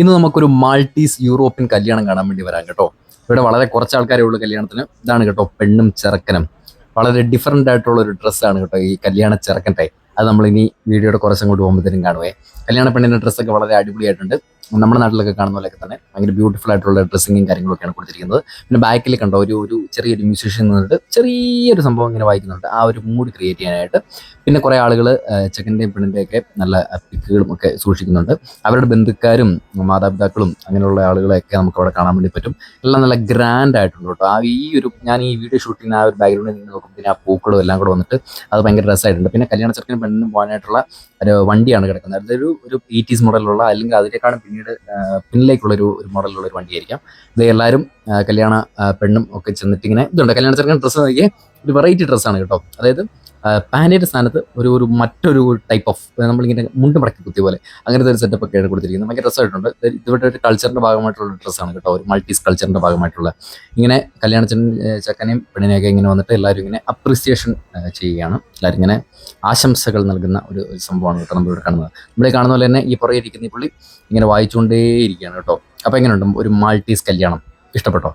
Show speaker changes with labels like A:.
A: ഇന്ന് നമുക്കൊരു Maltese European കല്യാണം കാണാൻ വേണ്ടി വരാം കേട്ടോ. ഇവിടെ വളരെ കുറച്ച് ആൾക്കാരേ ഉള്ളൂ കല്യാണത്തിന്. ഇതാണ് കേട്ടോ പെണ്ണും ചെറുക്കനും. വളരെ ഡിഫറെന്റ് ആയിട്ടുള്ള ഒരു ഡ്രസ്സാണ് കേട്ടോ ഈ കല്യാണ ചെറുക്കൻ്റെ. അത് നമ്മൾ ഇനി വീഡിയോയുടെ കുറച്ചങ്ങോട്ട് പോകുമ്പോഴത്തേനും കാണുവേ. കല്യാണ പെണ്ണിന്റെ ഡ്രസ്സൊക്കെ വളരെ അടിപൊളിയായിട്ടുണ്ട്. നമ്മുടെ നാട്ടിലൊക്കെ കാണുന്ന പോലെയൊക്കെ തന്നെ ഭയങ്കര ബ്യൂട്ടിഫുൾ ആയിട്ടുള്ള ഡ്രസ്സിങ്ങും കാര്യങ്ങളൊക്കെയാണ് കൊടുത്തിരിക്കുന്നത്. പിന്നെ ബാക്കിൽ കണ്ടോ ഒരു ചെറിയൊരു മ്യൂസീഷ്യൻ നിന്നിട്ട് ചെറിയൊരു സംഭവം ഇങ്ങനെ വായിക്കുന്നുണ്ട്, ആ ഒരു മൂഡ് ക്രിയേറ്റ് ചെയ്യാനായിട്ട്. പിന്നെ കുറേ ആളുകൾ ചെക്കൻ്റെയും പെണ്ണിൻ്റെയൊക്കെ നല്ല പിക്കുകളും ഒക്കെ സൂക്ഷിക്കുന്നുണ്ട്. അവരുടെ ബന്ധുക്കാരും മാതാപിതാക്കളും അങ്ങനെയുള്ള ആളുകളെയൊക്കെ നമുക്ക് അവിടെ കാണാൻ വേണ്ടി പറ്റും. എല്ലാം നല്ല ഗ്രാൻഡ് ആയിട്ടുണ്ട് കേട്ടോ. ഞാൻ ഈ വീഡിയോ ഷൂട്ടിങ് ആ ഒരു ബാക്ക്ഗ്രൗണ്ടിൽ നിന്ന് നോക്കുമ്പോൾ ആ പൂക്കളും എല്ലാം കൂടെ വന്നിട്ട് അത് ഭയങ്കര രസമായിട്ടുണ്ട്. പിന്നെ കല്യാണ ചെറുക്കനും പെണ്ണിനും പോകാനായിട്ടുള്ള ഒരു വണ്ടിയാണ് കിടക്കുന്നത്. അതൊരു ഒരു 80s മോഡലുള്ള, അല്ലെങ്കിൽ അതിനേക്കാളും പിന്നീട് പിന്നിലേക്കുള്ള ഒരു മോഡലുള്ള ഒരു വണ്ടിയായിരിക്കാം ഇത്. എല്ലാവരും കല്യാണ പെണ്ണും ഒക്കെ ചെന്നിട്ട് ഇങ്ങനെ ഇതുണ്ട്. കല്യാണ ചെറുക്കൻ ഡ്രസ്സ് നോക്കിയേ, ഒരു വെറൈറ്റി ഡ്രസ്സാണ് കേട്ടോ. അതായത് പാൻറ്റിൻ്റെ സ്ഥാനത്ത് മറ്റൊരു ടൈപ്പ് ഓഫ് നമ്മളിങ്ങനെ മുണ്ട് മടക്കി കുത്തിയ പോലെ അങ്ങനത്തെ ഒരു സെറ്റപ്പ് ഒക്കെയാണ് കൊടുത്തിരിക്കുന്നത്. ഭയങ്കര രസമായിട്ടുണ്ട്. ഇതിവിടെ ഒരു കൾച്ചറിൻ്റെ ഭാഗമായിട്ടുള്ള ഡ്രസ്സാണ് കേട്ടോ, ഒരു മൾട്ടീസ് കൾച്ചറിൻ്റെ ഭാഗമായിട്ടുള്ള. ഇങ്ങനെ ചക്കനെയും പെണ്ണിനെയൊക്കെ ഇങ്ങനെ വന്നിട്ട് എല്ലാവരും ഇങ്ങനെ അപ്രിസിയേഷൻ ചെയ്യുകയാണ്. എല്ലാവരും ഇങ്ങനെ ആശംസകൾ നൽകുന്ന ഒരു സംഭവമാണ് കേട്ടോ നമ്മളിവിടെ കാണുന്നത്. ഇവിടെ കാണുന്ന പോലെ തന്നെ ഈ പുറകെ ഇരിക്കുന്ന ഈ പുള്ളി ഇങ്ങനെ വായിച്ചുകൊണ്ടേയിരിക്കുകയാണ് കേട്ടോ. അപ്പോൾ എങ്ങനെയുണ്ട് ഒരു മാൾട്ടീസ് കല്യാണം? ഇഷ്ടപ്പെട്ടോ?